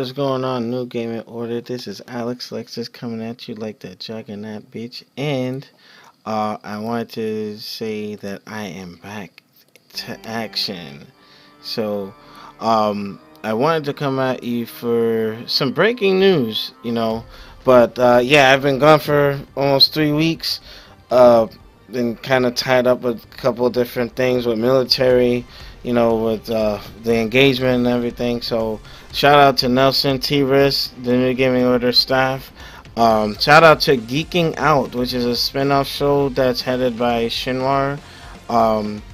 what's going on, New Gaming Order? This is Alex Lexus coming at you like that juggernaut bitch. And I wanted to say that I am back to action. So, I wanted to come at you for some breaking news, But yeah, I've been gone for almost 3 weeks. Uh, been kind of tied up with a couple of different things with military, with the engagement and everything. So, shout out to Nelson T-Riz, the New Gaming Order staff. Shout out to Geeking Out, which is a spin-off show that's headed by Shinwar.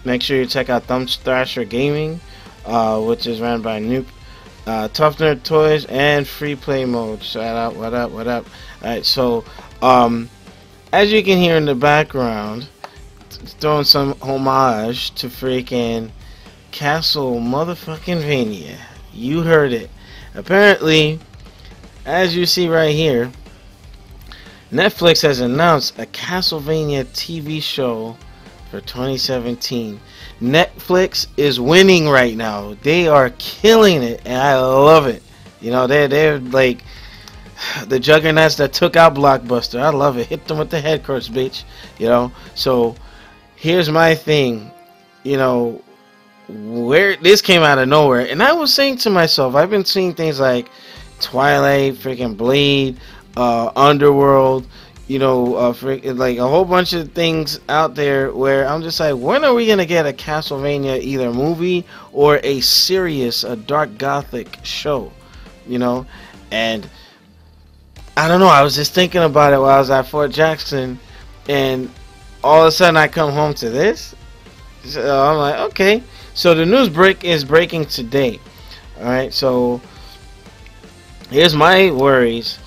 Make sure you check out Thumb Thrasher Gaming, which is ran by Nuke, Tough Nerd Toys, and Free Play Mode. Shout out, what up, what up? Alright, so, as you can hear in the background, throwing some homage to freaking Castle motherfucking Vania. You heard it. Apparently, as you see right here, Netflix has announced a Castlevania TV show for 2017. Netflix is winning right now. They are killing it, and I love it. They're like the juggernauts that took out Blockbuster. I love it. Hit them with the head curse, bitch. So here's my thing. Where this came out of nowhere, and I was saying to myself, I've been seeing things like Twilight, freaking Blade, Underworld, like a whole bunch of things out there where I'm just like, when are we gonna get a Castlevania either movie or a dark gothic show, And I don't know, I was just thinking about it while I was at Fort Jackson, and all of a sudden I come home to this. So I'm like, okay. So the news is breaking today. Alright, so here's my worries.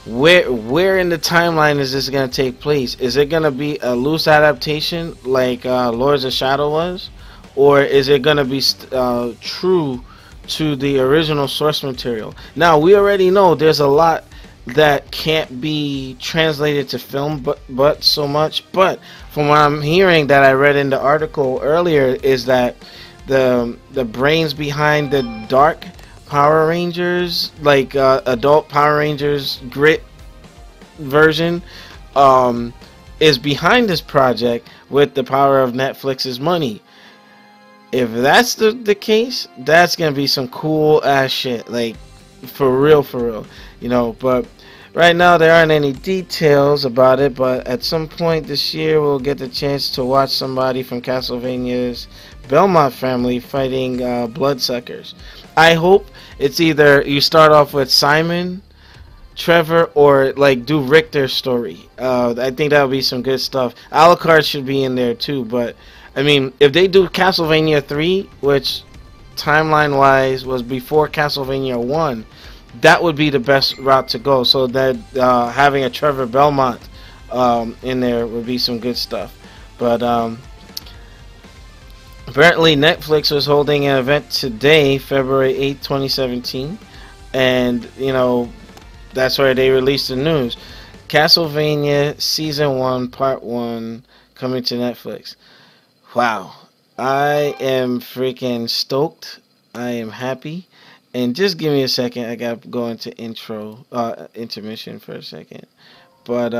Where in the timeline is this going to take place? Is it going to be a loose adaptation like Lords of Shadow was? Or is it going to be true to the original source material? Now, we already know there's a lot that can't be translated to film but so much. But from what I'm hearing that I read in the article earlier is that the brains behind the Dark Power Rangers, like adult Power Rangers grit version, is behind this project with the power of Netflix's money. If that's the case, that's gonna be some cool ass shit, like for real, But right now there aren't any details about it, but at some point this year we'll get the chance to watch somebody from Castlevania's Belmont family fighting bloodsuckers. I hope it's either you start off with Simon, Trevor, or like do Richter's story. I think that would be some good stuff. Alucard should be in there too, but I mean, if they do Castlevania 3, which timeline wise was before Castlevania 1, that would be the best route to go. So that having a Trevor Belmont in there would be some good stuff. But apparently Netflix was holding an event today, February 8th, 2017, and that's where they released the news. Castlevania Season 1 Part 1 coming to Netflix. Wow, I am freaking stoked. I am happy. And just give me a second, I gotta go into intermission for a second. But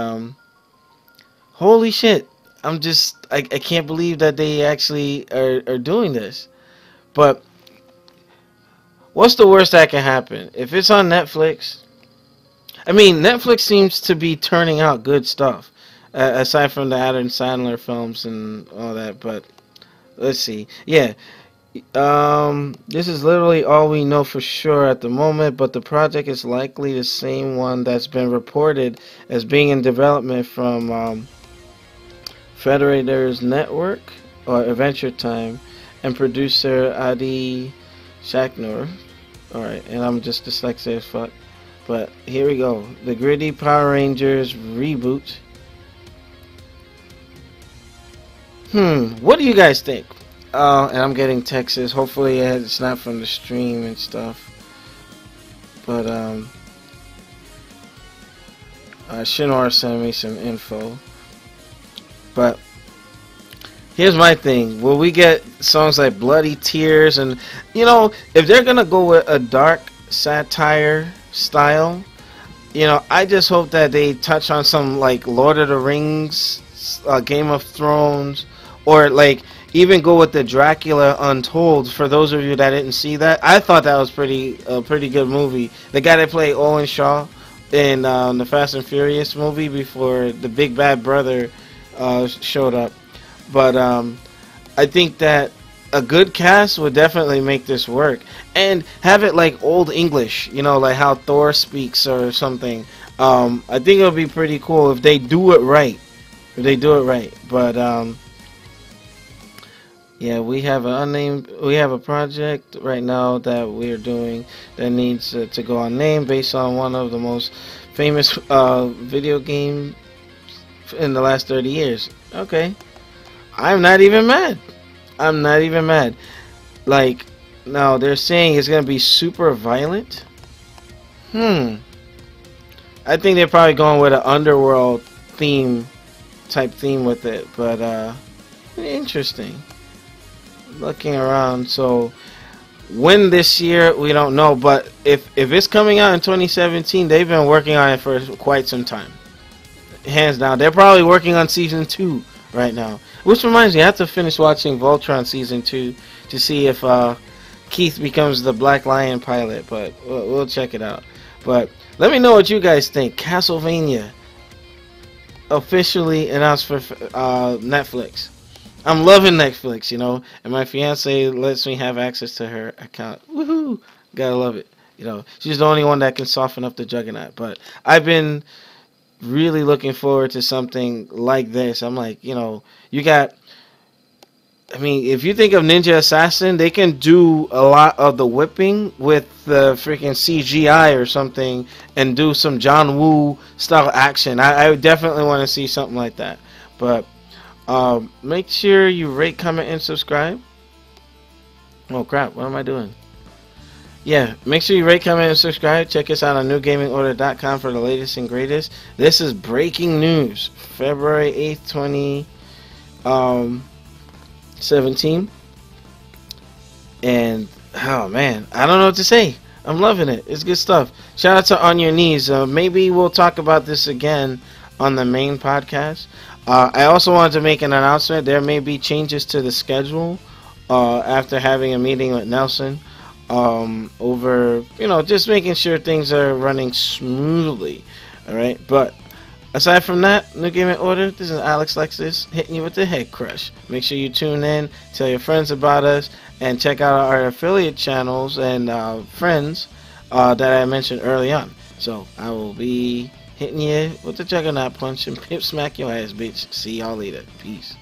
holy shit, I can't believe that they actually are doing this. But what's the worst that can happen? If it's on Netflix, I mean, Netflix seems to be turning out good stuff, aside from the Adam Sandler films and all that. But let's see. Yeah, this is literally all we know for sure at the moment, but the project is likely the same one that's been reported as being in development from Federators Network or Adventure Time and producer Adi Shacknor. Alright, and I'm just dyslexic as fuck. But here we go. The Gritty Power Rangers reboot. What do you guys think? And I'm getting texts. Hopefully it's not from the stream and stuff. But Shinor sent me some info. But here's my thing. Will we get songs like Bloody Tears? And if they're gonna go with a dark satire style. You know, I just hope that they touch on some like Lord of the Rings, Game of Thrones, or like even go with the Dracula Untold. For those of you that didn't see that, I thought that was pretty good movie. The guy that played Owen Shaw in the Fast and Furious movie before the big bad brother showed up. But I think that a good cast would definitely make this work, and have it like old English, you know, like how Thor speaks or something. I think it would be pretty cool if they do it right. If they do it right, but yeah, we have a project right now that we're doing that needs to go unnamed based on one of the most famous video games in the last 30 years. Okay, I'm not even mad. I'm not even mad. Like, now they're saying it's gonna be super violent. I think they're probably going with an underworld type theme with it, but interesting. Looking around, so when this year we don't know, but if it's coming out in 2017, they've been working on it for quite some time. Hands down, they're probably working on season 2 right now. Which reminds me, I have to finish watching Voltron season 2 to see if Keith becomes the Black Lion pilot, but we'll check it out. But let me know what you guys think. Castlevania officially announced for Netflix. I'm loving Netflix, you know, and my fiance lets me have access to her account. Woohoo! Gotta love it. You know, she's the only one that can soften up the juggernaut. But I've been really looking forward to something like this. I'm like, you know, you got, I mean, if you think of Ninja Assassin, they can do a lot of the whipping with the freaking CGI or something and do some John Woo style action. I definitely want to see something like that. But make sure you rate, comment, and subscribe. Oh crap, what am I doing? Yeah, make sure you rate, comment, and subscribe. Check us out on NewGamingOrder.com for the latest and greatest. This is breaking news, February 8th, 2017. And, oh man, I don't know what to say. I'm loving it. It's good stuff. Shout out to On Your Knees. Maybe we'll talk about this again on the main podcast. I also wanted to make an announcement. There may be changes to the schedule after having a meeting with Nelson. Over, you know, just making sure things are running smoothly. Alright, but aside from that, New Gaming Order, this is Alex Lexus hitting you with the head crush. Make sure you tune in, tell your friends about us, and check out our affiliate channels and friends that I mentioned early on. So I will be hitting you with the Juggernaut punch and pip smack your ass, bitch. See y'all later. Peace.